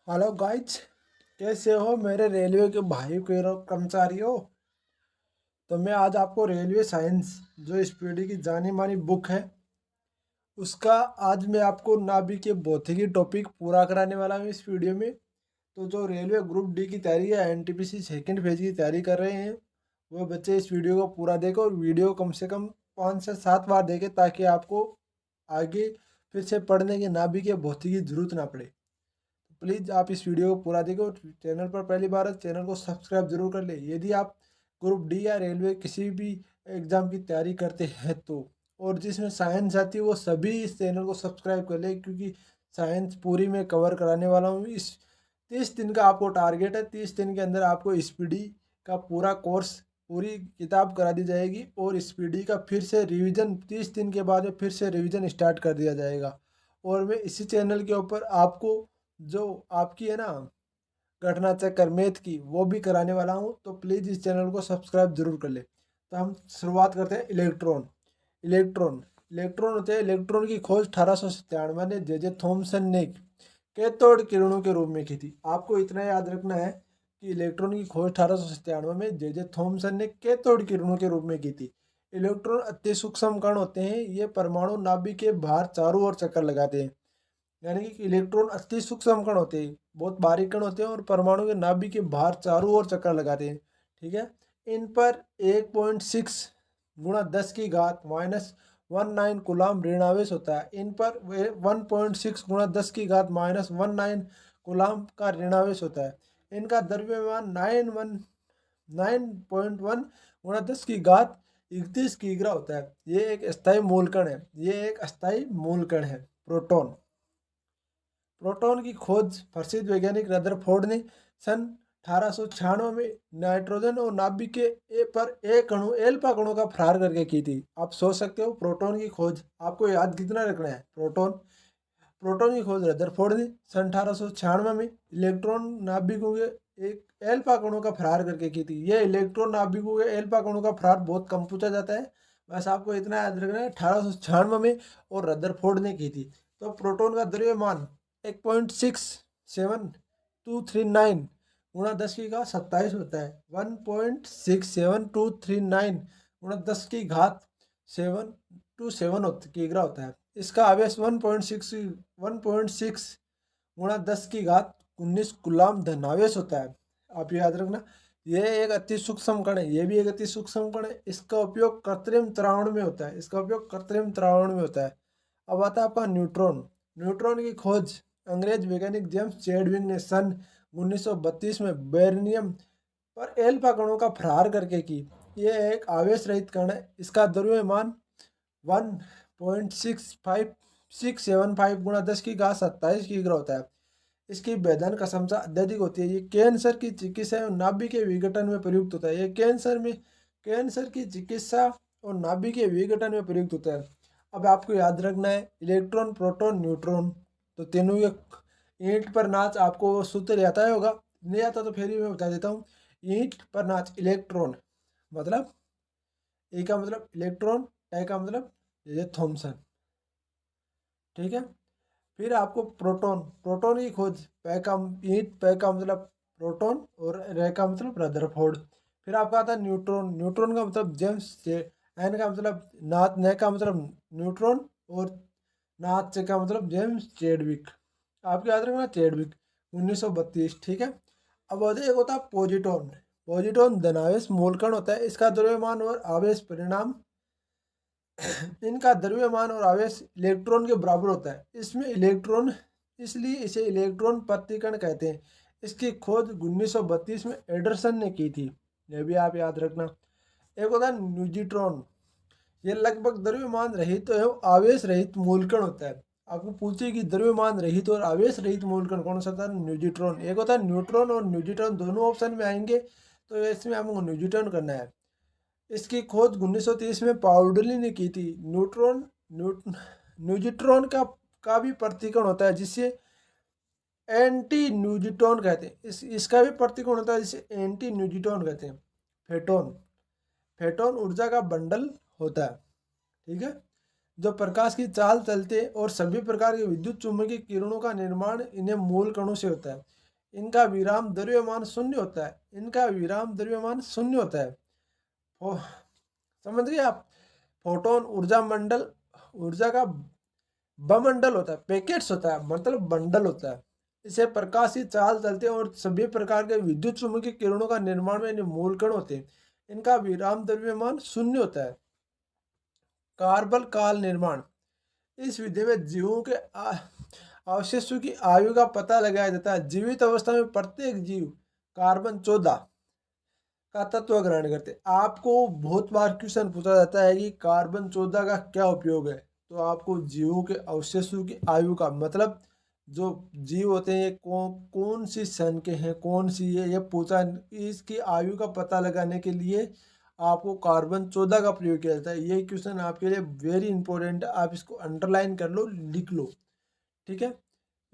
Hello guys, कैसे हो मेरे रेलवे के भाई के कर्मचारियों। तो मैं आज आपको रेलवे साइंस जो स्पीडी की जानी मानी बुक है उसका आज मैं आपको नाभिकीय भौतिकी टॉपिक पूरा कराने वाला हूँ इस वीडियो में। तो जो रेलवे ग्रुप डी की तैयारी है, एनटीपीसी सेकंड फेज की तैयारी कर रहे हैं, वो बच्चे इस वीडियो को पूरा देखो और वीडियो कम से कम 5 से 7 बार देखें ताकि आपको आगे फिर से पढ़ने की नाभिकीय भौतिकी की जरूरत ना पड़े। प्लीज़ आप इस वीडियो को पूरा देखो। चैनल पर पहली बार है, चैनल को सब्सक्राइब जरूर कर ले यदि आप ग्रुप डी या रेलवे किसी भी एग्ज़ाम की तैयारी करते हैं तो। और जिसमें साइंस आती है वो सभी इस चैनल को सब्सक्राइब कर ले, क्योंकि साइंस पूरी मैं कवर कराने वाला हूँ। इस 30 दिन का आपको टारगेट है। 30 दिन के अंदर आपको स्पीडी का पूरा कोर्स, पूरी किताब करा दी जाएगी और स्पीडी का फिर से रिवीजन 30 दिन के बाद में फिर से रिवीजन स्टार्ट कर दिया जाएगा। और मैं इसी चैनल के ऊपर आपको जो आपकी है ना घटना चक्कर मैथ की वो भी कराने वाला हूँ। तो प्लीज़ इस चैनल को सब्सक्राइब जरूर कर ले। तो हम शुरुआत करते हैं। इलेक्ट्रॉन इलेक्ट्रॉन इलेक्ट्रॉन होते हैं। इलेक्ट्रॉन की खोज 1897 में जे थॉमसन ने कैथोड किरणों के रूप में की थी। आपको इतना याद रखना है कि इलेक्ट्रॉन की खोज 1897 में जे थॉमसन ने कैथोड किरणों के रूप में की थी। इलेक्ट्रॉन अति सूक्ष्म कण होते हैं। ये परमाणु नाभिक के बाहर चारों ओर चक्कर लगाते हैं। यानी कि इलेक्ट्रॉन अति सूक्ष्म कण होते हैं, बहुत बारीक कण होते हैं और परमाणु के नाभिक के बाहर चारों ओर चक्कर लगाते हैं। ठीक है। इन पर 1.6 गुणा 10 की घात -19 कूलाम ऋणावेश होता है। इन पर 1.6 गुणा 10 की घात -19 कूलाम का ऋणावेश होता है। इनका द्रव्यमान 9.1 गुणा 10 की घात 31 किग्रा होता है। ये एक अस्थायी मूलकण है। ये एक अस्थायी मूलकण है। प्रोटॉन प्रोटॉन की खोज प्रसिद्ध वैज्ञानिक रदरफोर्ड ने सन 1896 में नाइट्रोजन और नाभिक के पर एक अणु एल्फा कणों का फरार करके की थी। आप सोच सकते हो प्रोटॉन की खोज आपको याद कितना रखना है। प्रोटॉन प्रोटॉन की खोज रदरफोर्ड ने सन 1896 में इलेक्ट्रॉन नाभिकों के एक एल्फा कणों का फरार करके की थी। ये इलेक्ट्रॉन नाभिकों के एल्फा कणों का फरार बहुत कम पूछा जाता है। बस आपको इतना याद रखना है 1896 में और रदरफोर्ड ने की थी। तो प्रोटॉन का द्रव्यमान 1.67239 गुणा 10 की घात 27 होता है। 1.67239 गुणा 10 की घात 727 किग्रा होता है। इसका आवेश 1.6 गुणा 10 की घात 19 गुलाम धनावेश होता है। आप याद रखना, यह एक अति सूक्ष्म कण है। ये भी एक अति सूक्ष्म कण है। इसका उपयोग कृत्रिम त्रावण में होता है। अब आता है आपका न्यूट्रॉन। न्यूट्रॉन की खोज अंग्रेज वैज्ञानिक जेम्स चैडविक ने सन 1932 में बेरिलियम पर एल्फा कणों का फरार करके की। यह एक आवेश रहित कण है। इसका द्रव्यमान 1.65 गुणा 10 की घात 27 किग्रा होता है। इसकी भेदन क्षमता अत्यधिक होती है। ये कैंसर की चिकित्सा और नाभि के विघटन में प्रयुक्त होता है। ये कैंसर की चिकित्सा और नाभि के विघटन में प्रयुक्त होता है। अब आपको याद रखना है इलेक्ट्रॉन, प्रोटॉन, न्यूट्रॉन, तो तीनों ये ईंट पर नाच आपको सूत्र आता है होगा। नहीं आता तो फिर भी मैं बता देता हूँ। ईंट पर नाच इलेक्ट्रॉन मतलब ए का मतलब इलेक्ट्रॉन, ए का मतलब ये थॉमसन। ठीक है। फिर आपको प्रोटॉन प्रोटॉन की खोज पै का ईंट, पै का मतलब प्रोटॉन और रे का मतलब रदरफोर्ड। फिर आपका आता है न्यूट्रॉन। न्यूट्रॉन का मतलब जेम्स एन का मतलब नाथ, ने का मतलब न्यूट्रॉन और नाथ से का मतलब जेम्स चैडविक। आपको याद रखना चैडविक 1932। ठीक है। अब एक होता है पोजिट्रॉन। पोजिट्रॉन धनावेश मूलकण होता है। इसका द्रव्यमान और आवेश परिणाम इनका द्रव्यमान और आवेश इलेक्ट्रॉन के बराबर होता है। इसमें इलेक्ट्रॉन, इसलिए इसे इलेक्ट्रॉन प्रतिकण कहते हैं। इसकी खोज 1932 में एडरसन ने की थी। यह भी आप याद रखना। एक होता है न्यूजिट्रॉन। ये लगभग द्रव्यमान रहित तो एवं आवेश रहित मूलकण होता है। आपको पूछे कि द्रव्यमान रहित और आवेश रहित मूलकण कौन सा था? न्यूजिट्रॉन। एक होता है न्यूट्रॉन और न्यूजिट्रॉन, दोनों ऑप्शन में आएंगे तो इसमें हमको न्यूजिट्रॉन करना है। इसकी खोज 1930 में पाउडरली ने की थी। न्यूजिट्रॉन का भी प्रतिकण होता है जिसे एंटी न्यूजिट्रॉन कहते हैं। इसका भी प्रतिकण होता है जिसे एंटी न्यूजिट्रॉन कहते हैं। फेटोन फेटोन ऊर्जा का बंडल होता है। ठीक है। जो प्रकाश की चाल चलते और सभी प्रकार के विद्युत चुम्बकीय किरणों का निर्माण इन्हें मूल कणों से होता है। इनका विराम द्रव्यमान शून्य होता है। इनका विराम द्रव्यमान शून्य होता है। समझ गए आप? फोटोन ऊर्जा का बमंडल होता है, पैकेट्स होता है, मतलब बंडल होता है। इसे प्रकाश की चाल चलते हैं और सभी प्रकार के विद्युत चुम्बकीय किरणों का निर्माण में इन्हें मूल कण होते हैं। इनका विराम द्रव्यमान शून्य होता है। कार्बन काल निर्माण। इस विधि में जीवों के अवशेषों की आयु का पता लगाया जाता है। जीवित अवस्था में प्रत्येक जीव कार्बन 14 का तत्व ग्रहण करते हैं। आपको बहुत बार क्वेश्चन पूछा जाता है कि कार्बन 14 का क्या उपयोग है, तो आपको जीवों के अवशेषों की आयु का मतलब जो जीव होते हैं ये कौन सी सन के हैं, कौन सी ये पूछा। इसकी आयु का पता लगाने के लिए आपको कार्बन 14 का प्रयोग किया जाता है। ये क्वेश्चन आपके लिए वेरी इंपॉर्टेंट है, आप इसको अंडरलाइन कर लो, लिख लो, ठीक है।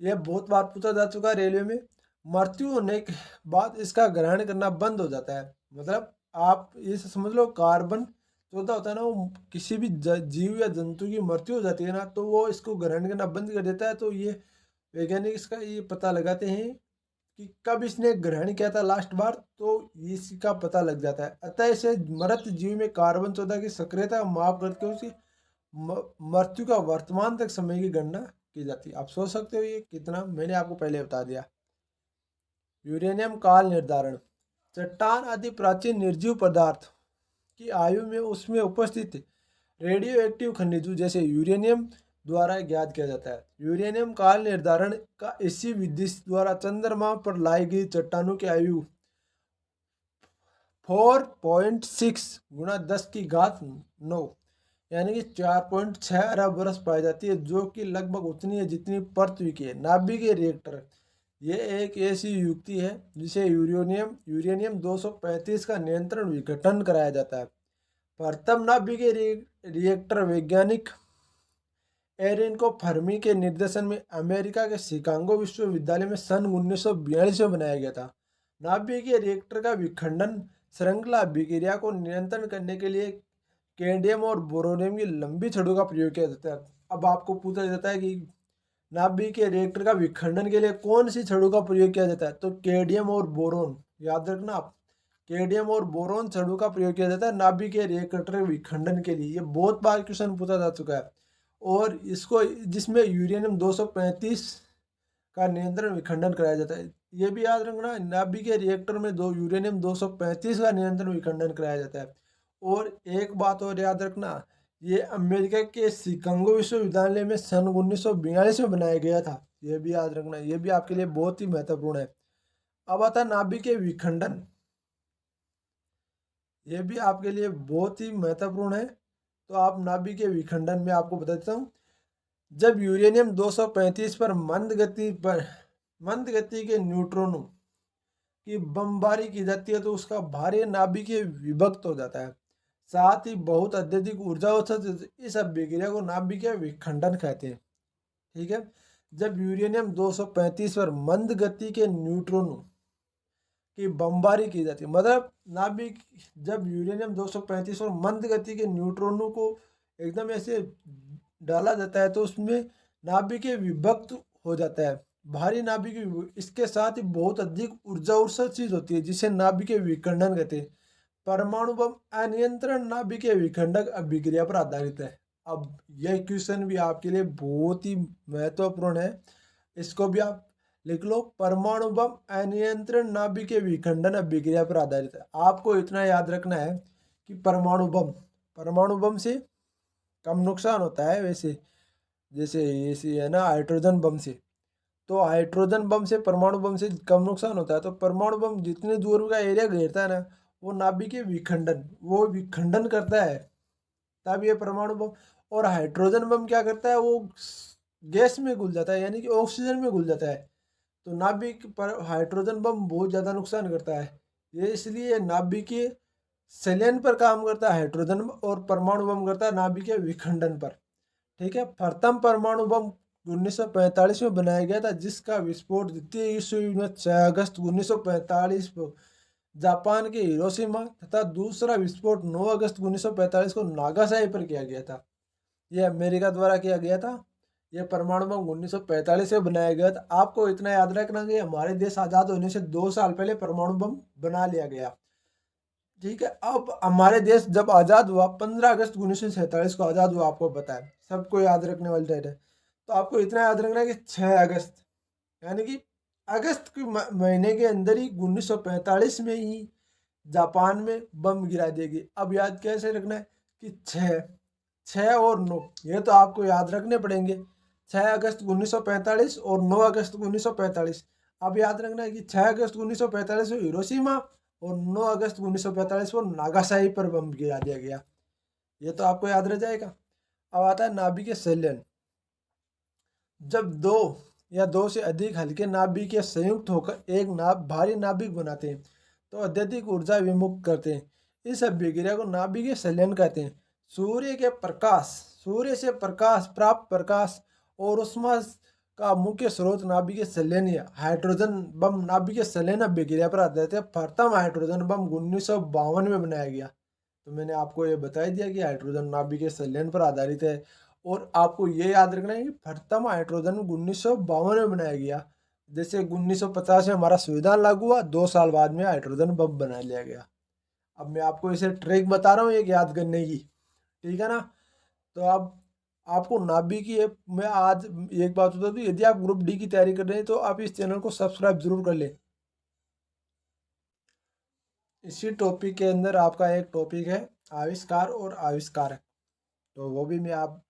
यह बहुत बार पूछा जा चुका है रेलवे में। मृत्यु होने के बाद इसका ग्रहण करना बंद हो जाता है। मतलब आप ये समझ लो, कार्बन 14 होता है ना, वो किसी भी जीव या जंतु की मृत्यु हो जाती है ना, तो वो इसको ग्रहण करना बंद कर देता है। तो ये वैज्ञानिक इसका ये पता लगाते हैं कि कब इसने ग्रहण किया था लास्ट बार, तो इसका पता लग जाता है। अतः इसे मृत जीव में कार्बन 14 की सक्रियता माप करके उसकी मृत्यु का वर्तमान तक समय की गणना की जाती है। आप सोच सकते हो ये कितना, मैंने आपको पहले बता दिया। यूरेनियम काल निर्धारण। चट्टान आदि प्राचीन निर्जीव पदार्थ की आयु में उसमें उपस्थित रेडियो एक्टिव खनिजों जैसे यूरेनियम द्वारा ज्ञात किया जाता है। यूरेनियम काल निर्धारण का इसी विधि द्वारा चंद्रमा पर लाई गई चट्टानों की आयु 4.6 गुणा 10 की घात 9 यानी कि 4.6 अरब वर्ष पाई जाती है, जो कि लगभग उतनी है जितनी पृथ्वी की है। नाभिकीय रिएक्टर, ये एक ऐसी युक्ति है जिसे यूरेनियम 235 का नियंत्रण विघटन कराया जाता है। प्रथम नाभिकीय रिएक्टर वैज्ञानिक एरेनको फर्मी के निर्देशन में अमेरिका के शिकागो विश्वविद्यालय में सन 1942 में बनाया गया था। नाभिकीय रिएक्टर का विखंडन श्रृंखला अभिक्रिया को नियंत्रण करने के लिए कैडमियम और बोरोनियम की लंबी छड़ों का प्रयोग किया जाता है। अब आपको पूछा जाता है कि नाभिकीय रिएक्टर का विखंडन के लिए कौन सी छड़ों का प्रयोग किया जाता है, तो कैडमियम और बोरोन, याद रखना आप, कैडमियम और बोरोन छड़ों का प्रयोग किया जाता है नाभिकीय रिएक्टर विखंडन के लिए। ये बहुत बार क्वेश्चन पूछा जा चुका है। और इसको जिसमें यूरेनियम 235 का नियंत्रण विखंडन कराया जाता है। ये भी याद रखना, नाभिकीय रिएक्टर में यूरेनियम 235 का नियंत्रण विखंडन कराया जाता है। और एक बात और याद रखना, ये अमेरिका के शिकागो विश्वविद्यालय में सन 1942 में बनाया गया था। ये भी याद रखना, ये भी आपके लिए बहुत ही महत्वपूर्ण है। अब आता नाभिकीय विखंडन, ये भी आपके लिए बहुत ही महत्वपूर्ण है। तो आप नाभिकीय विखंडन में आपको बता देता हूँ। जब यूरेनियम 235 पर मंद गति के न्यूट्रॉनों की बमबारी की जाती है, तो उसका भारी नाभिकीय विभक्त हो जाता है। साथ ही बहुत अत्यधिक ऊर्जा हो सकती है। इस अभिक्रिया को नाभिकीय विखंडन कहते हैं, ठीक है। जब यूरेनियम 235 पर मंद गति के न्यूट्रॉनों की बमबारी की जाती है, मतलब नाभिक जब यूरेनियम 235 और मंद गति के न्यूट्रॉनों को एकदम ऐसे डाला जाता है, तो उसमें नाभिकीय विभक्त हो जाता है, भारी नाभिकीय। इसके साथ ही बहुत अधिक ऊर्जा चीज होती है जिसे नाभिकीय विखंडन कहते हैं। परमाणु बम अनियंत्रण नाभिकीय विखंडक अभिक्रिया पर आधारित है। अब यह क्वेश्चन भी आपके लिए बहुत ही महत्वपूर्ण है, इसको भी आप लिख लो। परमाणु बम अनियंत्रण नाभिकीय विखंडन अभिक्रिया पर आधारित है। आपको इतना याद रखना है कि परमाणु बम से कम नुकसान होता है वैसे, जैसे ये है ना हाइड्रोजन बम से, तो हाइड्रोजन बम से परमाणु बम से कम नुकसान होता है। तो परमाणु बम जितने दूर का एरिया घेरता है ना, वो नाभिकीय वो विखंडन करता है, तब ये परमाणु बम। और हाइड्रोजन बम क्या करता है, वो गैस में घुल जाता है, यानी कि ऑक्सीजन में घुल जाता है। तो नाभिक पर हाइड्रोजन बम बहुत ज़्यादा नुकसान करता है। ये इसलिए नाभिकीय संलयन पर काम करता है हाइड्रोजन बम, और परमाणु बम करता है नाभिकीय विखंडन पर, ठीक है। प्रथम परमाणु बम 1945 में बनाया गया था, जिसका विस्फोट द्वितीय विश्व युद्ध में 6 अगस्त 1945 को जापान के हिरोशिमा तथा दूसरा विस्फोट 9 अगस्त 1945 को नागासाकी पर किया गया था। ये अमेरिका द्वारा किया गया था। ये परमाणु बम 1945 में बनाया गया था। आपको इतना याद रखना कि हमारे देश आज़ाद होने से 2 साल पहले परमाणु बम बना लिया गया। ठीक है। अब हमारे देश जब आज़ाद हुआ 15 अगस्त 1947 को आज़ाद हुआ, आपको पता है, सबको याद रखने वाली डेट है। तो आपको इतना याद रखना है कि 6 अगस्त, यानी कि अगस्त के महीने के अंदर ही 1945 में ही जापान में बम गिरा देगी। अब याद कैसे रखना है कि 6 और 9, ये तो आपको याद रखने पड़ेंगे। 6 अगस्त 1945 और 9 अगस्त 1945। अब याद रखना है कि 6 अगस्त 1945 को हिरोशिमा और 9 अगस्त 1945 को नागासाकी पर बम गिरा दिया गया। ये तो आपको याद रह जाएगा। अब आता है नाभिकीय संलयन। जब दो या दो से अधिक हल्के नाभिक संयुक्त होकर एक भारी नाभिक बनाते हैं तो अत्यधिक ऊर्जा विमुक्त करते हैं। इस अभिक्रिया को नाभिकीय संलयन कहते हैं। सूर्य से प्रकाश प्राप्त प्रकाश और ऊष्मा का मुख्य स्रोत नाभिकीय संलयन या हाइड्रोजन बम नाभिकीय संलयन अभिक्रिया पर आधारित है। प्रथम हाइड्रोजन बम 1952 में बनाया गया। तो मैंने आपको ये बता दिया कि हाइड्रोजन नाभिकीय संलयन पर आधारित है। और आपको ये याद रखना है कि प्रथम हाइड्रोजन 1952 में बनाया गया। जैसे 1950 में हमारा संविधान लागू हुआ, 2 साल बाद में हाइड्रोजन बम बना लिया गया। अब मैं आपको इसे ट्रिक बता रहा हूँ एक याद करने की, ठीक है ना। तो अब आपको नाभिकीय मैं आज एक बात बता दूँ, यदि आप ग्रुप डी की तैयारी कर रहे हैं तो आप इस चैनल को सब्सक्राइब जरूर कर लें। इसी टॉपिक के अंदर आपका एक टॉपिक है आविष्कार और आविष्कारक, तो वो भी मैं आप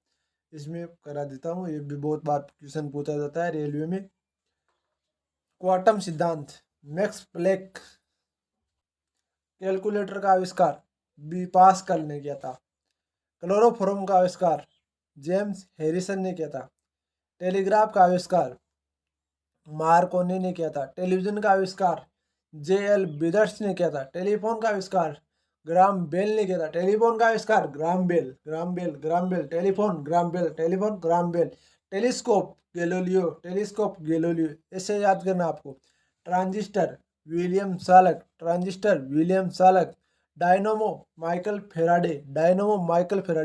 इसमें करा देता हूँ। ये भी बहुत बार क्वेश्चन पूछा जाता है रेलवे में। क्वांटम सिद्धांत, मैक्स प्लैंक। कैलकुलेटर का आविष्कार बी पास्कल ने किया था। क्लोरोफॉर्म का आविष्कार जेम्स हैरिसन ने किया था। टेलीग्राफ का आविष्कार मार्कोनी ने किया था। टेलीविजन का आविष्कार जे.एल. बिदर्स ने किया था। टेलीफोन का आविष्कार ग्राम बेल ने किया था। टेलीफोन का आविष्कार Graham Bell. Telephone Graham Bell. Telescope Galileo. ऐसे याद करना आपको। ट्रांजिस्टर विलियम सालक। Dynamo Michael Faraday.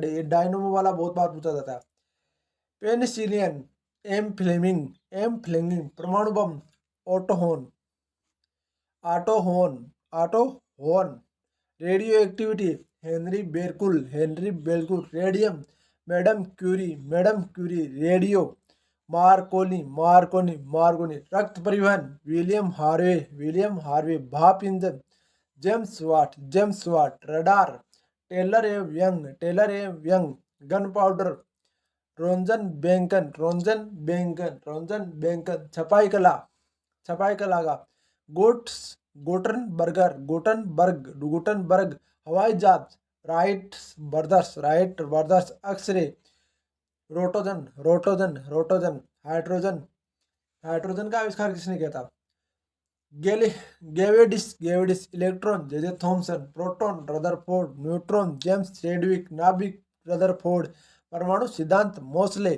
ये डायनोमो वाला बहुत बार पूछा जाता है। Penicillin M Fleming. परमाणु बम Otto Hahn. Radio activity Henri Becquerel. Radium madam Curie. Radio Marconi. रक्त परिवहन विलियम हार्वे। भाप ईंधन जेम्स वाट। रडार टेलर एवं यंग। गन पाउडर रोंजन बेंकन। छपाई कला का गुटनबर्ग। हवाई जहाज राइट ब्रदर्स। एक्सरे रोटोजन। हाइड्रोजन का आविष्कार किसने किया था? गेवेडिस। Electron J Thomson. Proton Rutherford. Neutron James Chadwick. नाभिक रदरफोर्ड। परमाणु सिद्धांत मोसले।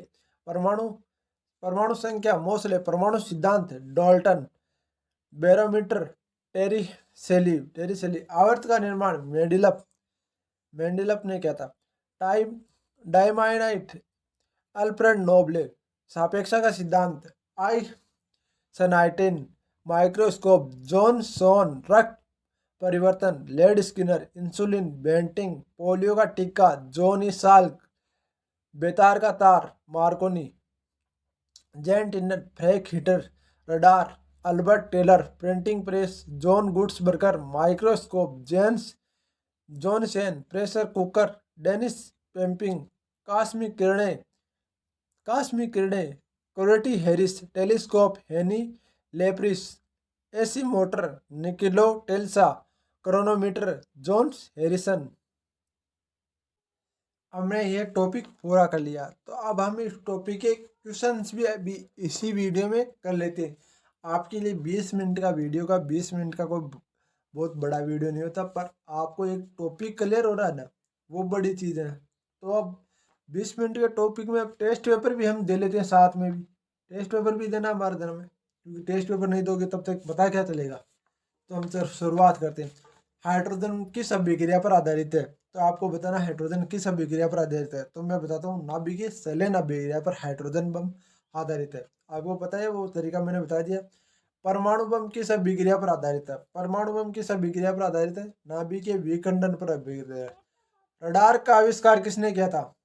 परमाणु संख्या मोसले। परमाणु सिद्धांत डाल्टन। बैरोमीटर टेरी सेली। आवर्त का निर्माण मेंडेलफ ने किया था। डायमाइनाइट अल्फ्रेड नोबले। सापेक्षा का सिद्धांत आइंस्टाइन। Microscope Johnson. रक्त परिवर्तन लेड स्किनर। Insulin Banting. पोलियो का टीका जॉनी साल्क। बेतार का तार मार्कोनी। जेंट इंजन फ्रैंक हीटर। Radar Albert Taylor. Printing press John गुड्सबर्गर। Microscope Johnson. Pressure cooker Dennis पेम्पिंग। कास्मिक किरणें कोरेटी हैरिस। टेलीस्कोप हेनी लेप्रिस। AC motor Nikola Tesla. Chronometer Jones Harrison. हमने ये टॉपिक पूरा कर लिया, तो अब हम इस टॉपिक के क्वेश्चंस भी अभी इसी वीडियो में कर लेते हैं। आपके लिए 20 मिनट का वीडियो का 20 मिनट का कोई बहुत बड़ा वीडियो नहीं होता, पर आपको एक टॉपिक क्लियर हो रहा है ना, वो बड़ी चीज़ है। तो अब 20 मिनट के टॉपिक में अब टेस्ट पेपर भी हम दे लेते हैं साथ में भी। टेस्ट पेपर भी देना हमारे दिन में, क्योंकि टेस्ट पेपर नहीं दोगे तब तक पता क्या चलेगा। तो हम शुरुआत करते हैं। हाइड्रोजन किस अभिक्रिया पर आधारित है? तो आपको बताना हाइड्रोजन किस अभिक्रिया पर आधारित है। तो मैं बताता हूँ, नाभिकीय संलयन अभिक्रिया पर हाइड्रोजन बम आधारित है। आपको पता है वो तरीका मैंने बता दिया। परमाणु बम किस अभिक्रिया पर आधारित है? परमाणु बम किस अभिक्रिया पर आधारित है? नाभिकीय विखंडन पर अभिक्रिया है। रडार का आविष्कार किसने किया था?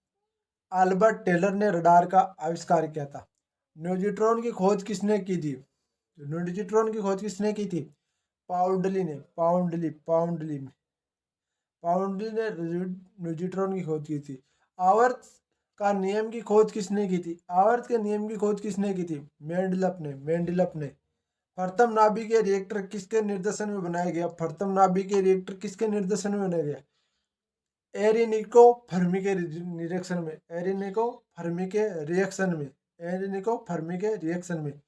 अल्बर्ट टेलर ने रडार का आविष्कार किया था। न्यूट्रॉन की खोज किसने की थी? न्यूट्रॉन की खोज किसने की थी? पाउंडली ने पाउंडली ने न्यूट्रॉन की खोज की थी। आवर्त का नियम की खोज किसने की थी? आवर्त के नियम की खोज किसने की थी? मेंडलप ने। प्रथम नाभिकीय रिएक्टर किसके निर्देशन में बनाया गया? प्रथम नाभिकीय रिएक्टर किसके निर्देशन में बनाया गया? एरिनिको फर्मी के रिएक्शन में।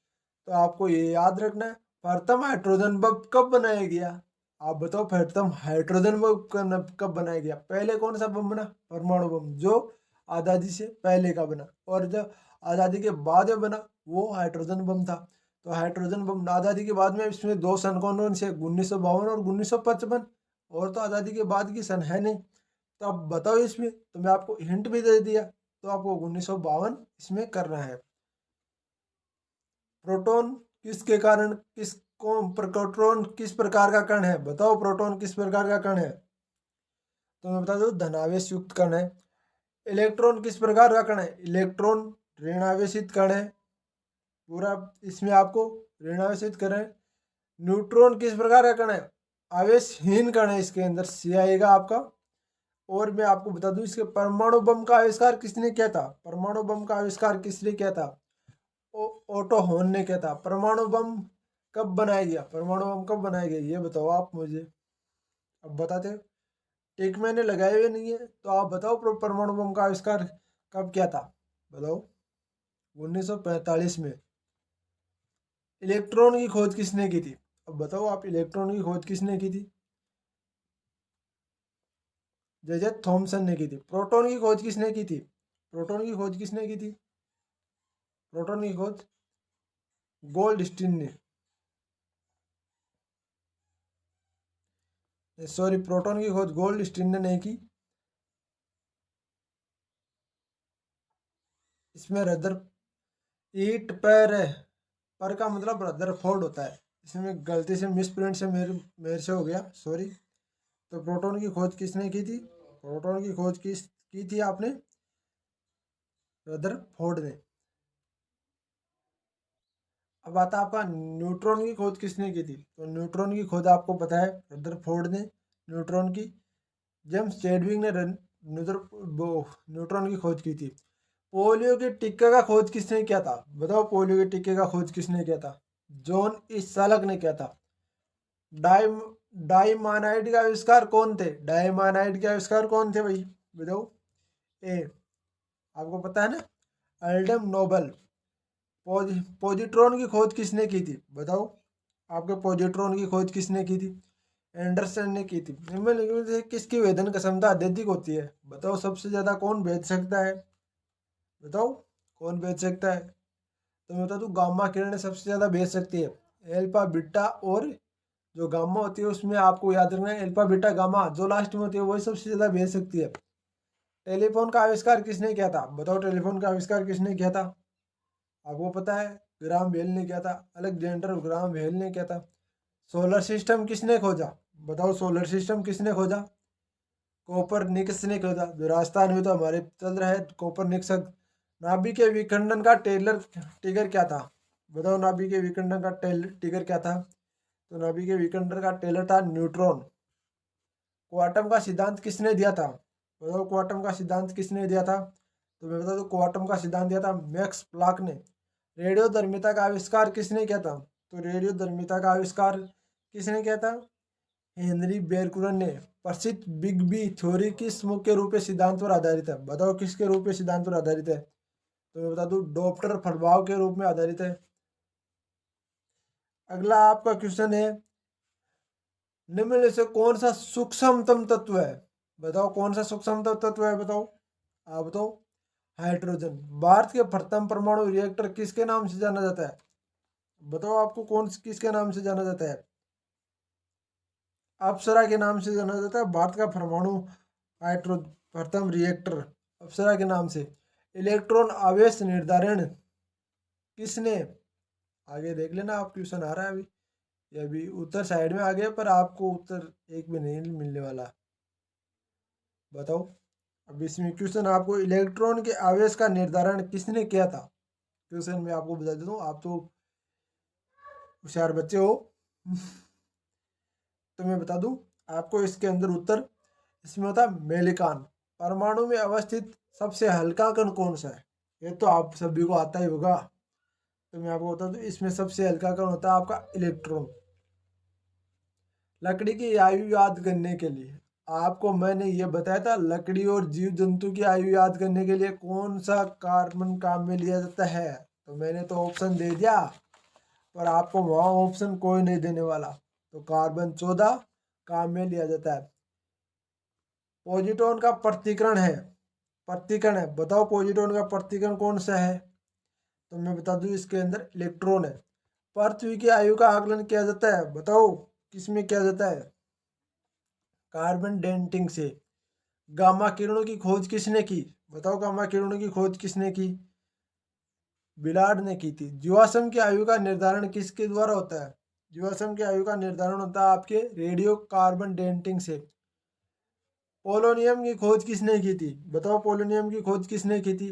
तो आपको ये याद रखना है, प्रथम हाइड्रोजन बम कब बनाया गया? आप बताओ, प्रथम हाइड्रोजन बम कब बनाया गया? पहले कौन सा बम बना? परमाणु बम, जो आज़ादी से पहले का बना। और जब आज़ादी के बाद में बना वो हाइड्रोजन बम था। तो हाइड्रोजन बम आज़ादी के बाद में, इसमें दो सन कौन से? 1952 और 1955। और तो आज़ादी के बाद की सन है नहीं। तो आप बताओ इसमें, तो मैं आपको हिंट भी दे दिया। तो आपको 1952 इसमें करना है। प्रोटॉन किसके कारण प्रोटॉन किस प्रकार का कण है? बताओ, प्रोटॉन किस प्रकार का कण है? तो मैं बता दूं, धनावेश युक्त कण है। इलेक्ट्रॉन किस प्रकार का कण है? इलेक्ट्रॉन ऋणावेशित कण है। पूरा इसमें आपको ऋणावेशित कण है। न्यूट्रॉन किस प्रकार का कण है? आवेशहीन कण है। इसके अंदर सी आएगा आपका। और मैं आपको बता दूं, इसके परमाणु बम का आविष्कार किसने किया था? परमाणु बम का आविष्कार किसने किया था? ओटो हॉर्न ने किया था। परमाणु बम कब बनाया गया? परमाणु बम कब बनाया गया ये बताओ आप मुझे। अब बताते हो, एक महीने लगाए हुए नहीं है, तो आप बताओ परमाणु बम का आविष्कार कब किया था? बताओ। 1945 में। इलेक्ट्रॉन की खोज किसने की थी? अब बताओ आप, इलेक्ट्रॉन की खोज किसने की थी? जे थॉमसन ने की थी। प्रोटॉन की खोज किसने की थी? प्रोटॉन की खोज किसने की थी? प्रोटॉन की खोज गोल्डस्टीन ने। सॉरी, प्रोटॉन की खोज गोल्डस्टीन ने नहीं की। इसमें रदर ईट पर का मतलब रदरफोर्ड होता है। इसमें गलती से मिसप्रिंट से मेरे से हो गया, सॉरी। तो प्रोटॉन की खोज किसने की थी? प्रोटॉन की खोज की थी आपने, रदरफोर्ड ने। अब आता आपका न्यूट्रॉन की खोज किसने की थी? तो न्यूट्रॉन की खोज आपको पता है, रदरफोर्ड ने न्यूट्रॉन की। जेम्स चैडविक ने न्यूट्रॉन की खोज की थी। पोलियो के टीके का खोज किसने किया था? बताओ, पोलियो के टीके का खोज किसने किया था? जॉन ईसालक ने किया था। डाइम डाइमानाइड का आविष्कार कौन थे? डाइमानाइड के आविष्कार कौन थे भाई? बताओ। ए, आपको पता है ना, एल्डम नोबल। पॉजिट्रॉन की खोज किसने की थी? बताओ, आपके पॉजिट्रॉन की खोज किसने की थी? एंडरसन ने की थी। निम्नलिखित में से किसकी वेदन क्षमता अत्यधिक होती है? बताओ, सबसे ज्यादा कौन भेज सकता है? बताओ, कौन भेज सकता है? तो मैं बता दूं, गामा किरणें सबसे ज्यादा भेज सकती है। एल्फा बीटा, और जो गामा होती है उसमें आपको याद रखना है, एल्फा बीटा गामा जो लास्ट में होती है वही सबसे ज्यादा भेज सकती है। टेलीफोन का आविष्कार किसने किया था? बताओ, टेलीफोन का आविष्कार किसने किया था? आपको पता है, ग्राम बेल ने किया था। अलेक्जेंडर ग्राम बेल ने किया था। सोलर सिस्टम किसने खोजा? बताओ, सोलर सिस्टम किसने खोजा? कोपरनिकस ने खोजा। जो राजस्थान में तो हमारे चल रहा है कोपरनिकस। नाभिक के विखंडन का टिगर क्या था? बताओ, नाभिक के विखंडन का टिगर क्या था? तो नाभिक के विखंडन का टेलर था न्यूट्रॉन। क्वांटम का सिद्धांत किसने दिया था? बताओ, क्वांटम का सिद्धांत किसने दिया था? तो मैं बता दूं, क्वांटम का सिद्धांत दिया था मैक्स प्लांक ने। रेडियोधर्मिता का आविष्कार किसने किया था? तो रेडियोधर्मिता का आविष्कार किसने किया था? हेनरी बेरकुरन ने। प्रसिद्ध बिग बी थ्योरी किस मुख्य रूप सिद्धांत पर आधारित है? बताओ, किसके रूप में सिद्धांत पर आधारित है? तो मैं बता दूं, डॉप्टर प्रभाव के रूप में आधारित है। अगला आपका क्वेश्चन है, निम्न में से कौन सा सूक्ष्मतम तत्व है? बताओ, कौन सा सूक्ष्मतम तत्व है? बताओ, आप बताओ। हाइड्रोजन। भारत के प्रथम परमाणु रिएक्टर किसके नाम से जाना जाता है? बताओ, आपको किसके नाम से जाना जाता है? अप्सरा के नाम से जाना जाता है भारत का परमाणु हाइड्रो प्रथम रिएक्टर अप्सरा के नाम से। इलेक्ट्रॉन आवेश निर्धारण किसने, आगे देख लेना, आप क्वेश्चन आ रहा है अभी, ये अभी उत्तर साइड में आ गया पर आपको उत्तर एक भी नहीं मिलने वाला। बताओ, अब इसमें क्वेश्चन आपको इलेक्ट्रॉन के आवेश का निर्धारण किसने किया था। क्वेश्चन में आपको बता देता हूँ, आप तो होशियार बच्चे हो तो मैं बता दूं आपको इसके अंदर उत्तर, इसमें होता है मेलिकान। परमाणु में अवस्थित सबसे हल्का कण कौन सा है, ये तो आप सभी को आता ही होगा, तो मैं आपको बता दूं इसमें सबसे हल्का कण होता है आपका इलेक्ट्रॉन। लकड़ी की आयु याद करने के लिए आपको मैंने ये बताया था, लकड़ी और जीव जंतु की आयु याद करने के लिए कौन सा कार्बन काम में लिया जाता है, तो मैंने तो ऑप्शन दे दिया पर आपको वहाँ ऑप्शन कोई नहीं देने वाला। तो कार्बन 14 काम में लिया जाता है। पॉजिट्रॉन का प्रतिकरण है, बताओ पॉजिट्रॉन का प्रतिकरण कौन सा है, तो मैं बता दूं इसके अंदर इलेक्ट्रॉन है। पृथ्वी की आयु का आकलन किया जाता है, बताओ किसमें किया जाता है, कार्बन डेटिंग से। गामा किरणों की खोज किसने की, बताओ गामा किरणों की खोज किसने की, बिलार्ड ने की थी। जीवाश्म की आयु का निर्धारण किसके द्वारा होता है, जीवाश्म की आयु का निर्धारण होता है आपके रेडियो कार्बन डेटिंग से। पोलोनियम की खोज किसने की थी, बताओ पोलोनियम की खोज किसने की थी,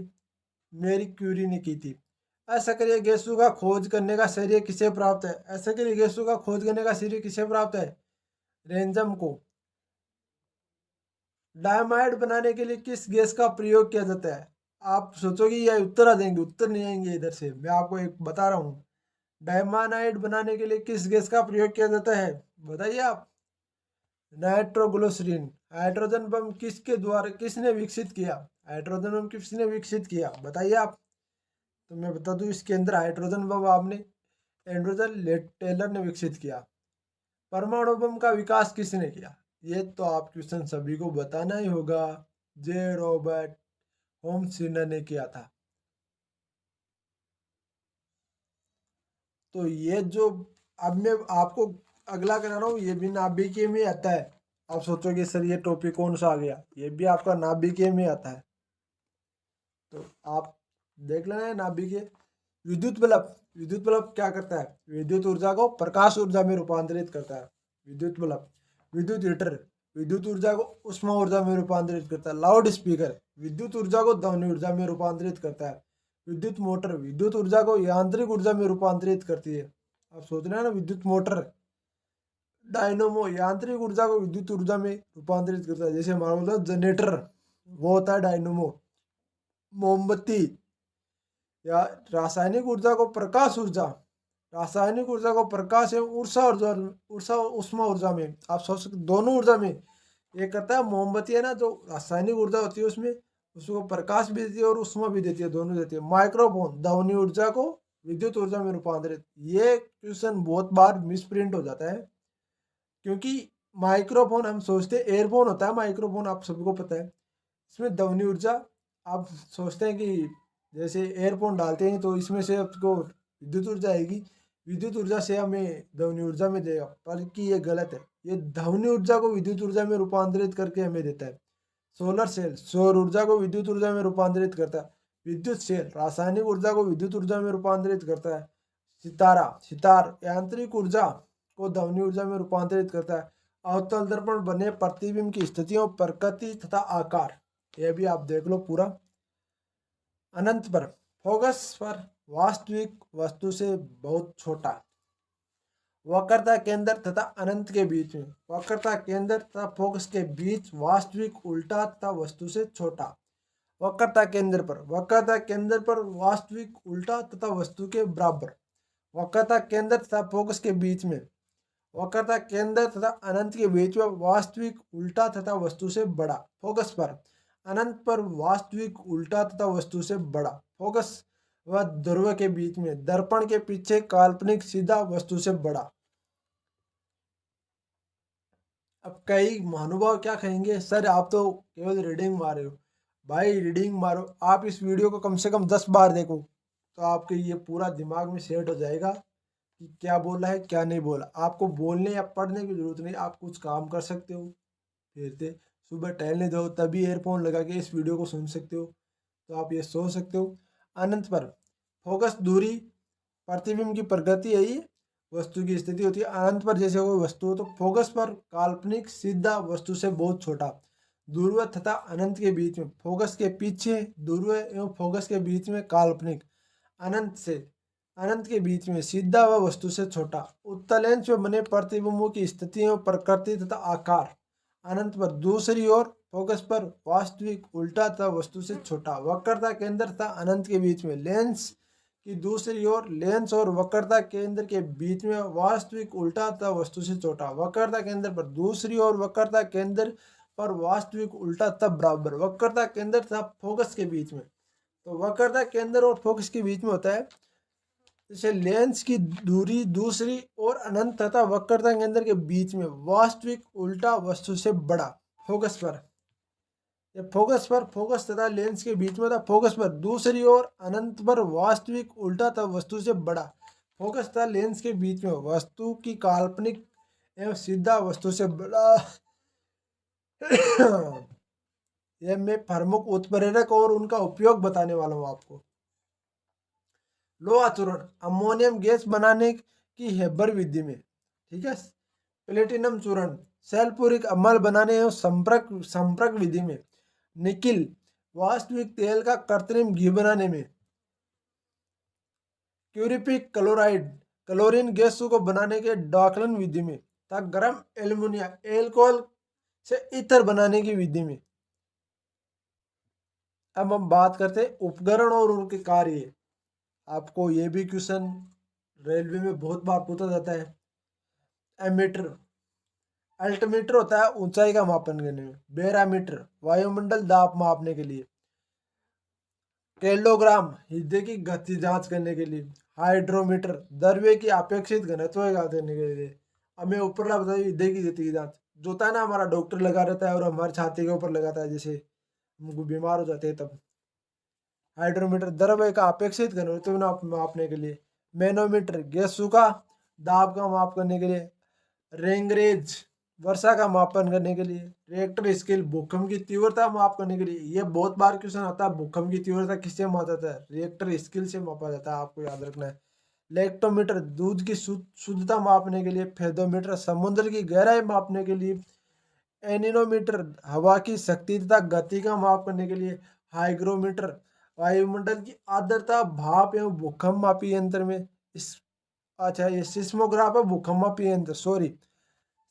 मेरी क्यूरी ने की थी। असक्रिय गैसों का खोज करने का श्रेय किसे प्राप्त है, असक्रिय गैसों का खोज करने का श्रेय किसे प्राप्त है, रेंजम को। डायमाइड बनाने के लिए किस गैस का प्रयोग किया जाता है, आप सोचोगे ये उत्तर आ जाएंगे, उत्तर नहीं आएंगे इधर से, मैं आपको एक बता रहा हूँ। डायमानाइड बनाने के लिए किस गैस का प्रयोग किया जाता है, बताइए आप, नाइट्रोग्लिसरीन। हाइड्रोजन बम किसके द्वारा, किसने विकसित किया, हाइड्रोजन बम किसने विकसित किया, बताइए आप। तो मैं बता दूं इसके अंदर हाइड्रोजन बम आपने एंड्रोजन टेलर ने विकसित किया। परमाणु बम का विकास किसने किया, ये तो आप क्वेश्चन सभी को बताना ही होगा, जे रॉबर्ट होम्स ने किया था। तो ये जो अब मैं आपको अगला करा रहा हूँ ये भी नाभिकीय में आता है। आप सोचोगे सर ये टॉपिक कौन सा आ गया, ये भी आपका नाभिकीय में आता है, तो आप देख लेना है नाभिकीय। विद्युत बल्ब क्या करता है, विद्युत ऊर्जा को प्रकाश ऊर्जा में रूपांतरित करता है, विद्युत बल्ब। विद्युत हीटर विद्युत ऊर्जा को उष्मा ऊर्जा में रूपांतरित करता है। लाउड स्पीकर विद्युत ऊर्जा को ध्वनि ऊर्जा में रूपांतरित करता है। विद्युत मोटर विद्युत ऊर्जा को यांत्रिक ऊर्जा में रूपांतरित करती है। आप सोच रहे हैं ना, विद्युत मोटर। डायनोमो यांत्रिक ऊर्जा को विद्युत ऊर्जा में रूपांतरित करता है, जैसे हमारा मतलब जनरेटर, वो होता है डायनोमो। मोमबत्ती या रासायनिक ऊर्जा को प्रकाश ऊर्जा, रासायनिक ऊर्जा को प्रकाश एवं ऊर्जा उष्मा ऊर्जा में, आप सोच सकते दोनों ऊर्जा में ये करता है। मोमबत्ती है ना, जो रासायनिक ऊर्जा होती है उसमें उसको प्रकाश भी देती है और उष्मा भी देती है, दोनों देती है। माइक्रोफोन ध्वनि ऊर्जा को विद्युत ऊर्जा में रूपांतरित। ये क्वेश्चन बहुत बार मिसप्रिंट हो जाता है, क्योंकि माइक्रोफोन हम सोचते हैं एयरफोन होता है, माइक्रोफोन आप सबको पता है, इसमें ध्वनि ऊर्जा। आप सोचते हैं कि जैसे एयरफोन डालते हैं तो इसमें से आपको विद्युत ऊर्जा आएगी, विद्युत ऊर्जा से हमें ध्वनि ऊर्जा में देगा, बल्कि ये गलत है। ये ध्वनि ऊर्जा को विद्युत ऊर्जा में रूपांतरित करके हमें देता है। सोलर सेल सौर ऊर्जा को विद्युत ऊर्जा में रूपांतरित करता है। विद्युत सेल रासायनिक ऊर्जा को विद्युत ऊर्जा में रूपांतरित करता है। सितार यांत्रिक ऊर्जा को ध्वनि ऊर्जा में रूपांतरित करता है। अवतल दर्पण बने प्रतिबिंब की स्थितियों, प्रकृति तथा आकार, यह भी आप देख लो पूरा। अनंत पर फोकस पर वास्तविक वस्तु से बहुत छोटा। वक्रता केंद्र तथा अनंत के बीच में, वक्रता केंद्र तथा फोकस के बीच वास्तविक उल्टा तथा वस्तु से छोटा। वक्रता केंद्र पर वास्तविक उल्टा तथा वस्तु के बराबर। वक्रता केंद्र तथा फोकस के बीच में, वक्रता केंद्र तथा अनंत के बीच में वास्तविक उल्टा तथा वस्तु से बड़ा। फोकस पर अनंत पर वास्तविक उल्टा तथा वस्तु से बड़ा। फोकस व ध्रुव के बीच में, दर्पण के पीछे काल्पनिक सीधा वस्तु से बड़ा। अब कई महानुभाव क्या कहेंगे, सर आप तो केवल रीडिंग मार रहे हो। भाई रीडिंग मारो, आप इस वीडियो को कम से कम 10 बार देखो, तो आपके ये पूरा दिमाग में सेट हो जाएगा कि क्या बोला है क्या नहीं बोला। आपको बोलने या पढ़ने की जरूरत नहीं, आप कुछ काम कर सकते हो। फिर से सुबह टहलने जाओ तभी एयरफोन लगा के इस वीडियो को सुन सकते हो, तो आप ये सोच सकते हो। अनंत पर फोकस दूरी प्रतिबिंब की प्रगति है, ये वस्तु की स्थिति होती है। अनंत पर जैसे कोई वस्तु हो तो फोकस पर काल्पनिक सीधा वस्तु से बहुत छोटा, ध्रुव तथा अनंत के बीच में, फोकस के पीछे ध्रुव एवं फोकस के बीच में काल्पनिक, अनंत से अनंत के बीच में सीधा व वस्तु से छोटा। उत्तल लेंस में बने प्रतिबिंबों की स्थिति एवं प्रकृति तथा आकार अनंत पर, दूसरी ओर फोकस पर वास्तविक उल्टा तथा वस्तु से छोटा। वक्रता केंद्र तथा अनंत के बीच में, लेंस की दूसरी ओर लेंस और वक्रता केंद्र के बीच में वास्तविक उल्टा तथा वस्तु से छोटा। वक्रता केंद्र पर दूसरी ओर वक्रता केंद्र पर वास्तविक उल्टा तथा बराबर। वक्रता केंद्र तथा फोकस के बीच में, तो वक्रता केंद्र और फोकस के बीच में होता है जैसे लेंस की दूरी दूसरी और अनंत तथा वक्रता केंद्र के बीच में वास्तविक उल्टा वस्तु से बड़ा। फोकस पर, फोकस तथा लेंस के बीच में था। फोकस पर दूसरी ओर अनंत पर वास्तविक उल्टा तथा वस्तु से बड़ा। फोकस तथा लेंस के बीच में वस्तु की काल्पनिक एवं सीधा वस्तु से बड़ा। यह मैं प्रमुख उत्प्रेरक और उनका उपयोग बताने वाला हूँ आपको। लोहा चूर्ण अमोनियम गैस बनाने की हेबर विधि में, ठीक है। प्लेटिनम चूर्ण सल्फ्यूरिक अम्ल बनाने एवं संपर्क विधि में। निकिल वास्तविक तेल का कृत्रिम घी बनाने में। क्यूरिपिक क्लोराइड क्लोरीन गैस को बनाने के डॉकलन विधि में, तथा गर्म एल्युमिनियम एल्कोहल से इत्र बनाने की विधि में। अब हम बात करते हैं उपकरण और उनके कार्य। आपको ये भी क्वेश्चन रेलवे में बहुत बार पूछा जाता है। एमीटर अल्टीमीटर होता है ऊंचाई का मापन करने में। बैरोमीटर वायुमंडल दाब मापने के लिए। कैलोग्राम हृदय की गति जांच करने के लिए। हाइड्रोमीटर द्रव्य की अपेक्षित घनत्व देने के लिए। अब मैं ऊपर बताइए हृदय की गति की जांच जो होता है ना, हमारा डॉक्टर लगा रहता है और हमारे छाती के ऊपर लगाता है, जैसे हम बीमार हो जाते हैं तब। हाइड्रोमीटर द्रव्य का अपेक्षित घनत्व मापने के लिए। मैनोमीटर गैसों का दाब का माप करने के लिए। रेंगरेज वर्षा का मापन करने के लिए। रिएक्टर स्केल भूकंप की तीव्रता माप करने के लिए। ये बहुत बार क्वेश्चन आता है, भूकंप की तीव्रता किससे मापा जाता है? रिएक्टर स्केल से मापा जाता है, आपको याद रखना है। लेक्टोमीटर दूध की शुद्धता मापने के लिए। फेदोमीटर समुद्र की गहराई मापने के लिए। एनीनोमीटर हवा की शक्ति तथा गति का माप करने के लिए। हाइग्रोमीटर वायुमंडल की आर्द्रता भाप एवं भूकंप मापी यंत्र में। अच्छा ये सिस्मोग्राफ है, भूकंप मापी यंत्र, सॉरी।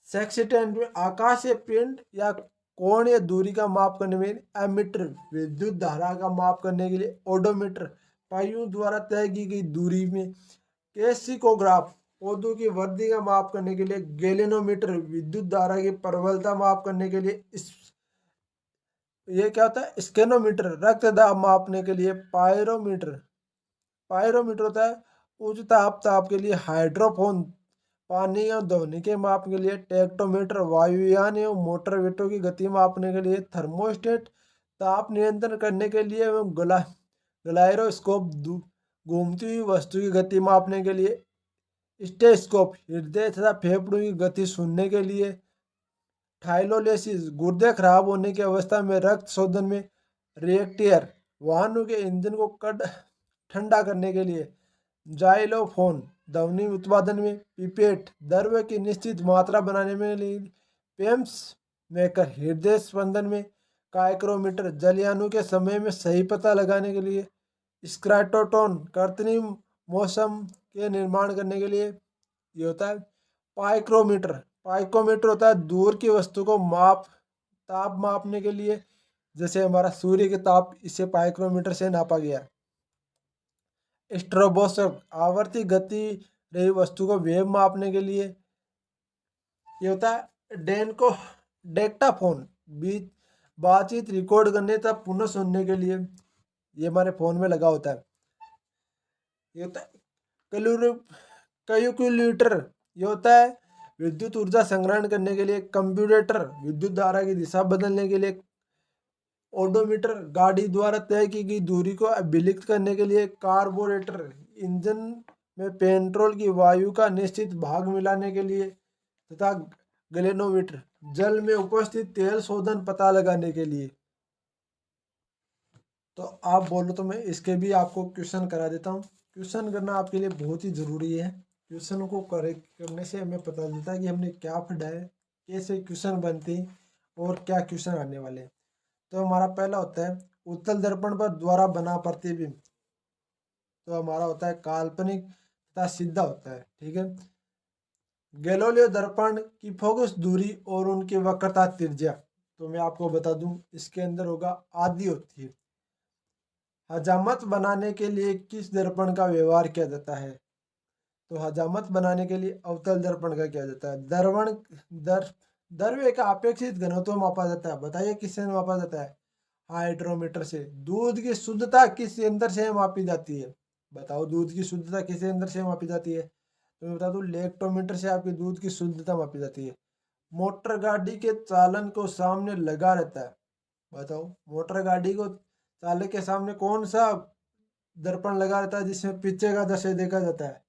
सेक्सिटेंट में आकाशीय पिंड या कोण या दूरी का माप करने में। एमीटर विद्युत धारा का माप करने के लिए। ओडोमीटर पाइयों द्वारा तय की गई दूरी में। केसिकोग्राफ पौधों की वृद्धि का माप करने के लिए। गैलेनोमीटर विद्युत धारा की प्रबलता माप करने के लिए। ये क्या होता है? स्केनोमीटर रक्त दाब मापने के लिए। पायरोमीटर होता है उच्च ताप के लिए। हाइड्रोफोन पानी या ध्वनि के माप के लिए। टेक्टोमीटर वायुयान एवं मोटर वेटों की गति मापने के लिए। थर्मोस्टेट ताप नियंत्रण करने के लिए। एवं ग्लायरोस्कोप घूमती हुई वस्तु की गति मापने के लिए। स्टेथोस्कोप हृदय तथा फेफड़ों की गति सुनने के लिए। थाइलोलेसिस गुर्दे खराब होने की अवस्था में रक्त शोधन में। रिएक्टर वाहनों के इंजन को ठंडा करने के लिए। जाइलोफोन ध्वनि उत्पादन में। पिपेट द्रव्य की निश्चित मात्रा बनाने में लिए। पेम्स मेकर हृदय स्पंदन में। काइक्रोमीटर जलयानों के समय में सही पता लगाने के लिए। स्क्रैटोटोन कृत्रिम मौसम के निर्माण करने के लिए ये होता है। पाइकोमीटर होता है दूर की वस्तु को ताप मापने के लिए, जैसे हमारा सूर्य के ताप इसे पाइक्रोमीटर से नापा गया। स्ट्रोबोस्कोप आवर्ती गति रही वस्तु को वेव मापने के लिए ये होता है। डेक्टाफोन बातचीत रिकॉर्ड करने तथा पुनः सुनने के लिए, ये हमारे फोन में लगा होता है। ये होता है कैलकुलेटर, ये होता है विद्युत ऊर्जा संग्रहण करने के लिए। कंप्यूटर विद्युत धारा की दिशा बदलने के लिए। ओडोमीटर गाड़ी द्वारा तय की गई दूरी को अभिलिखित करने के लिए। कार्बोरेटर इंजन में पेट्रोल की वायु का निश्चित भाग मिलाने के लिए तथा गैल्वेनोमीटर जल में उपस्थित तेल शोधन पता लगाने के लिए। तो आप बोलो तो मैं इसके भी आपको क्वेश्चन करा देता हूँ। क्वेश्चन करना आपके लिए बहुत ही ज़रूरी है। क्वेश्चन को करेक्ट करने से हमें पता चलता है कि हमने क्या पढ़ा है, कैसे क्वेश्चन बनते हैं और क्या क्वेश्चन आने वाले हैं। तो हमारा पहला होता है उत्तल दर्पण पर द्वारा बना प्रतिबिंब। तो हमारा होता है काल्पनिक तथा सीधा होता है, ठीक है। गैलीलियो दर्पण की फोकस दूरी और उनकी वक्रता त्रिज्या, तो मैं आपको बता दूं इसके अंदर होगा आदि होती है। हजामत बनाने के लिए किस दर्पण का व्यवहार किया जाता है? तो हजामत बनाने के लिए अवतल दर्पण का किया जाता है। दर्पण दर द्रव्य का अपेक्षित घनत्व मापा जाता है। बताइए किससे मापा जाता है? हाइड्रोमीटर से। दूध की शुद्धता किस यंत्र से मापी जाती है? बताओ दूध की शुद्धता किस यंत्र से मापी जाती है? तो मैं बता दूं लेक्टोमीटर से आपकी दूध की शुद्धता मापी जाती है। मोटर गाड़ी के चालन को सामने लगा रहता है। बताओ मोटर गाड़ी को चालक के सामने कौन सा दर्पण लगा रहता है जिसमें पीछे का दृश्य देखा जाता है?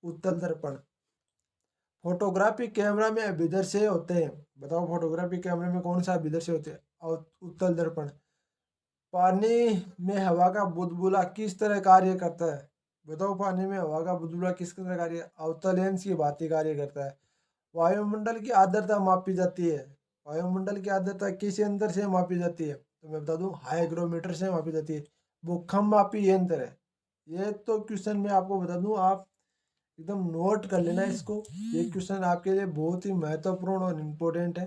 उत्तल दर्पण। फोटोग्राफी कैमरा में अभिदर्शय होते हैं। बताओ फोटोग्राफी कैमरे में कौन सा अभिदर्शय होते हैं? और उत्तल दर्पण। पानी में हवा का बुलबुला किस तरह कार्य करता है? बताओ पानी में हवा का बुलबुला किस तरह कार्य? अवतल लेंस की भांति कार्य करता है। वायुमंडल की आर्द्रता मापी जाती है। वायुमंडल की आर्द्रता किस यंत्र से मापी जाती है? तो मैं बता दूं हाइग्रोमीटर से मापी जाती है। भूकंप मापी यंत्र है। ये तो क्वेश्चन मैं आपको बता दूं, आप एकदम नोट कर लेना इसको। ये क्वेश्चन आपके लिए बहुत ही महत्वपूर्ण और इम्पोर्टेंट है।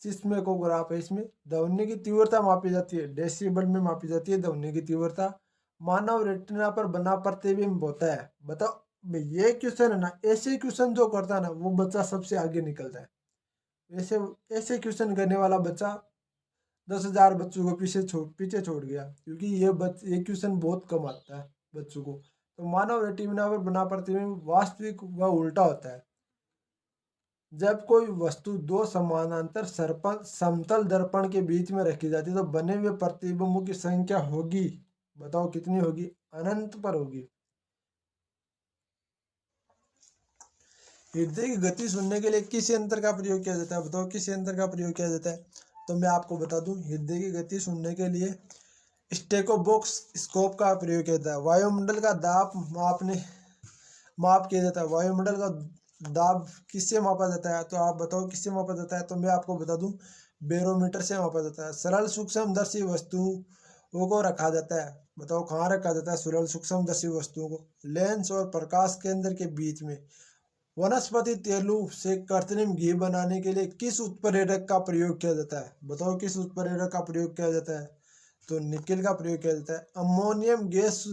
सिस्मेकोग्राफ है, इसमें ध्वनि की तीव्रता मापी जाती है। डेसिबल में मापी जाती है ध्वनि की तीव्रता। मानव रेटिना पर बना प्रतिबिंब होता है। बताओ भाई ये क्वेश्चन है ना, ऐसे क्वेश्चन जो करता है ना वो बच्चा सबसे आगे निकलता है। ऐसे ऐसे क्वेश्चन करने वाला बच्चा 10,000 बच्चों को पीछे छोड़ गया, क्योंकि ये क्वेश्चन बहुत कम आता है बच्चों को। तो मानव रेटिना पर बना प्रतिबिंब वास्तविक व उल्टा होता है। जब कोई वस्तु दो समानांतर समतल दर्पण के बीच में रखी जाती है तो बने हुए प्रतिबिंबों की संख्या होगी, बताओ कितनी होगी? अनंत पर होगी। हृदय की गति सुनने के लिए किस यंत्र का प्रयोग किया जाता है? बताओ किस यंत्र का प्रयोग किया जाता है? तो मैं आपको बता दूं हृदय की गति सुनने के लिए स्टेथोस्कोप स्कोप का प्रयोग किया जाता है। वायुमंडल का दाब माप किया जाता है। वायुमंडल का दाब किससे मापा जाता है? तो आप बताओ किससे मापा जाता है? तो मैं आपको बता दूं बैरोमीटर से मापा जाता है। सरल सूक्ष्मदर्शी वस्तुओं को रखा जाता है। बताओ कहाँ रखा जाता है सरल सूक्ष्मदर्शी वस्तुओं को? लेंस और प्रकाश केंद्र के बीच में। वनस्पति तेलों से कृत्रिम घी बनाने के लिए किस उत्प्रेरक का प्रयोग किया जाता है? बताओ किस उत्प्रेरक का प्रयोग किया जाता है? तो निकेल का प्रयोग किया जाता है। अमोनियम गैस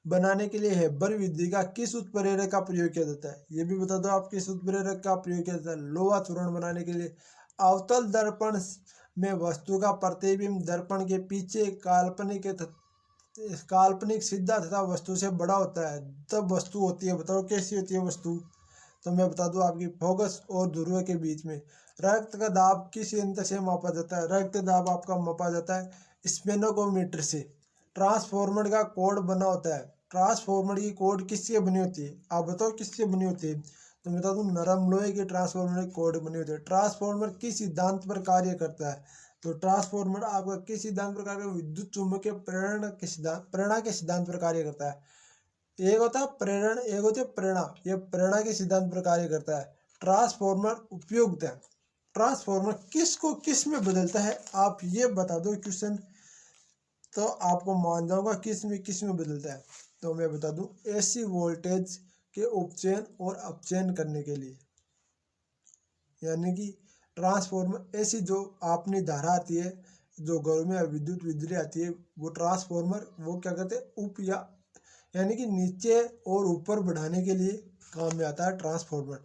बनाने के लिए हेबर विधि का किस उत्प्रेरक का प्रयोग किया जाता है? ये भी बता दो आप किस उत्प्रेरक का प्रयोग किया जाता है? लोहा चूर्ण बनाने के लिए। अवतल दर्पण में वस्तु का प्रतिबिंब दर्पण के पीछे काल्पनिक सीधा तथा वस्तु से बड़ा होता है तब वस्तु होती है। बताओ कैसी होती है वस्तु? तो मैं बता दूं आपकी फोकस और ध्रुव के बीच में। रक्त का दाब किस यंत्र से मापा जाता है? रक्त दाब आपका मापा जाता है स्पेनोमीटर से। ट्रांसफॉर्मर का कोड बना होता है। ट्रांसफॉर्मर की कोड किससे बनी होती है? आप बताओ किससे बनी होती है? तो मैं बता दूं नरम लोहे के ट्रांसफॉर्मर की कोड बनी होती है। ट्रांसफॉर्मर किस सिद्धांत पर कार्य करता है? तो ट्रांसफॉर्मर आपका किस सिद्धांत पर कार्य? विद्युत चुम्बकीय प्रेरणा के सिद्धांत पर कार्य करता है। एक होता है प्रेरण, एक होती है प्रेरणा। ये प्रेरणा के सिद्धांत पर कार्य करता है। ट्रांसफॉर्मर उपयुक्त है। ट्रांसफॉर्मर किसको किस में बदलता है? आप ये बता दो क्वेश्चन, तो आपको मान जाऊंगा किस में बदलता है। तो मैं बता दूं एसी वोल्टेज के उपचयन और अपचयन करने के लिए। यानी कि ट्रांसफॉर्मर ऐसी जो अपनी धारा आती है, जो घरों में विद्युत बिजली आती है, वो ट्रांसफॉर्मर वो क्या कहते हैं उप या यानी कि नीचे और ऊपर बढ़ाने के लिए काम में आता है transformer.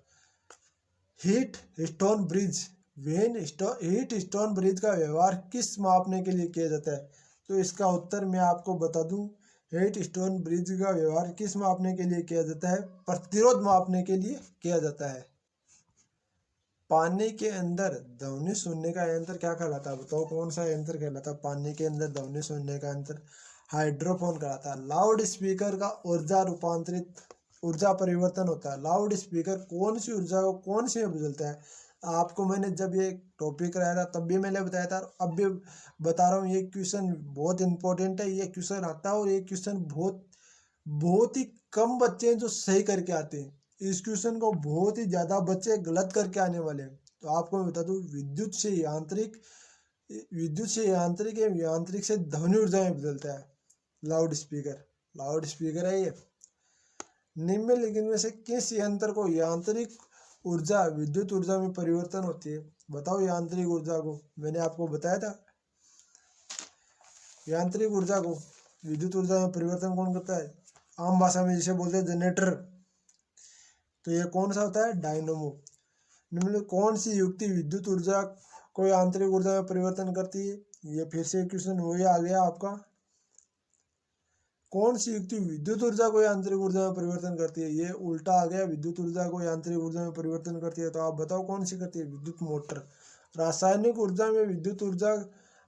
Heat stone bridge heat stone bridge का व्यवहार किस मापने के लिए किया जाता है? तो इसका उत्तर मैं आपको बता दूं हीट स्टोन ब्रिज का व्यवहार किस मापने के लिए किया जाता है? प्रतिरोध मापने के लिए किया जाता है। पानी के अंदर ध्वनि सुनने का यंत्र क्या कहलाता है? बताओ कौन सा यंत्र कहलाता है पानी के अंदर ध्वनि सुनने का यंत्र? हाइड्रोफोन कहलाता है। लाउड स्पीकर का ऊर्जा परिवर्तन होता है। लाउड स्पीकर कौन सी ऊर्जा को कौन सी में बदलता है? आपको मैंने जब ये टॉपिक कराया था तब भी मैंने बताया था, अब भी बता रहा हूँ। ये क्वेश्चन बहुत इंपॉर्टेंट है, ये क्वेश्चन आता है और ये क्वेश्चन बहुत बहुत ही कम बच्चे हैं जो सही करके आते हैं। इस क्वेश्चन को बहुत ही ज़्यादा बच्चे गलत करके आने वाले हैं। तो आपको मैं बता दूं, विद्युत से यांत्रिक एवं यांत्रिक से ध्वनि ऊर्जा में बदलता है। लाउड स्पीकर है ये। निम्नलिखित में से किस यंत्र को यांत्रिक ऊर्जा विद्युत ऊर्जा में परिवर्तन होती है? बताओ यांत्रिक ऊर्जा को, मैंने आपको बताया था यांत्रिक ऊर्जा को विद्युत ऊर्जा में परिवर्तन कौन करता है? आम भाषा में जिसे बोलते हैं जनरेटर। तो ये कौन सा होता है? डायनमो। निम्न कौन सी युक्ति विद्युत ऊर्जा को यांत्रिक ऊर्जा में परिवर्तन करती है? ये फिर से क्वेश्चन वही आ गया आपका। कौन सी युक्ति विद्युत ऊर्जा को यांत्रिक ऊर्जा में परिवर्तन करती है? ये उल्टा आ गया, विद्युत ऊर्जा को यांत्रिक ऊर्जा में परिवर्तन करती है। तो आप बताओ कौन सी करती है? विद्युत मोटर। रासायनिक ऊर्जा में विद्युत ऊर्जा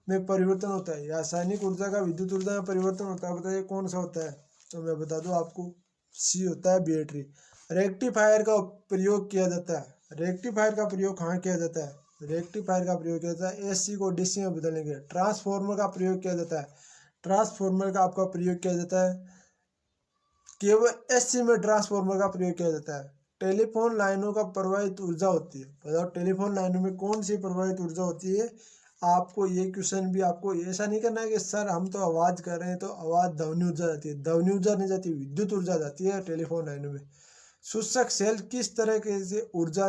में परिवर्तन होता है, रासायनिक ऊर्जा का विद्युत ऊर्जा में परिवर्तन होता है, बताइए कौन सा होता है? तो मैं बता दूं आपको, सी होता है, बैटरी। रेक्टिफायर का प्रयोग किया जाता है। रेक्टिफायर का प्रयोग कहाँ किया जाता है? रेक्टिफायर का प्रयोग किया जाता है एसी को डीसी में बदलने के लिए। ट्रांसफॉर्मर का प्रयोग किया जाता है। ट्रांसफॉर्मर का आपका प्रयोग किया जाता है केवल एसी में। ट्रांसफॉर्मर का प्रयोग किया जाता है। टेलीफोन लाइनों का प्रवाहित ऊर्जा होती है, बताओ टेलीफोन लाइनों में कौन सी प्रवाहित ऊर्जा होती है? आपको ये क्वेश्चन भी आपको ऐसा नहीं करना है कि सर हम तो आवाज कर रहे हैं तो आवाज ध्वनि ऊर्जा जाती है। ध्वनि ऊर्जा नहीं जाती, विद्युत ऊर्जा जाती है टेलीफोन लाइनों में। शुष्क सेल किस तरह के से ऊर्जा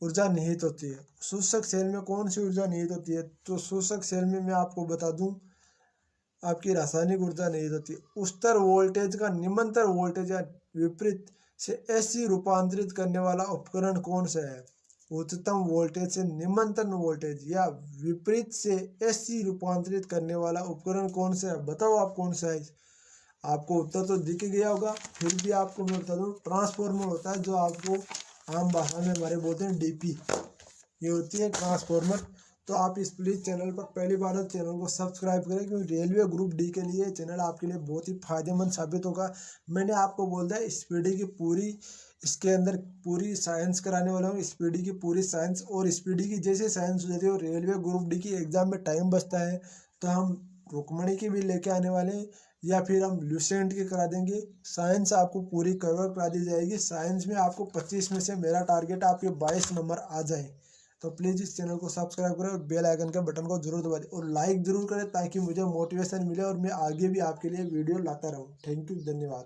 ऊर्जा निहित होती है? शुष्क सेल में कौन सी ऊर्जा निहित होती है? तो शुष्क सेल में मैं आपको बता दूं, आपकी रासायनिक ऊर्जा निहित होती है। उच्चतर वोल्टेज का निम्नतर वोल्टेज या विपरीत से एसी रूपांतरित करने वाला उपकरण कौन सा है? उच्चतम वोल्टेज से निम्नतम वोल्टेज या विपरीत से एसी रूपांतरित करने वाला उपकरण कौन सा है? बताओ आप कौन सा है? आपको उत्तर तो दिख गया होगा, फिर भी आपको मैं बता दूं, ट्रांसफॉर्मर होता है, जो आपको आम भाषा में हमारे बोलते हैं डीपी, ये होती है ट्रांसफॉर्मर। तो आप इस प्लीज़ चैनल पर पहली बार है चैनल को सब्सक्राइब करें, क्योंकि रेलवे ग्रुप डी के लिए चैनल आपके लिए बहुत ही फायदेमंद साबित होगा। मैंने आपको बोल दिया स्पीडी की पूरी, इसके अंदर पूरी साइंस कराने वाला हूँ, स्पीडी की पूरी साइंस। और स्पीडी की जैसे साइंस हो जाती है और रेलवे ग्रुप डी की एग्जाम में टाइम बचता है, तो हम रुक्मणी की भी लेके आने वाले हैं, या फिर हम लुसेंट की करा देंगे। साइंस आपको पूरी कवर करा दी जाएगी। साइंस में आपको 25 में से मेरा टारगेट आपके 22 नंबर आ जाए। तो प्लीज़ इस चैनल को सब्सक्राइब करें और बेल आइकन के बटन को जरूर दबा दें और लाइक जरूर करें, ताकि मुझे मोटिवेशन मिले और मैं आगे भी आपके लिए वीडियो लाता रहूं। थैंक यू, धन्यवाद।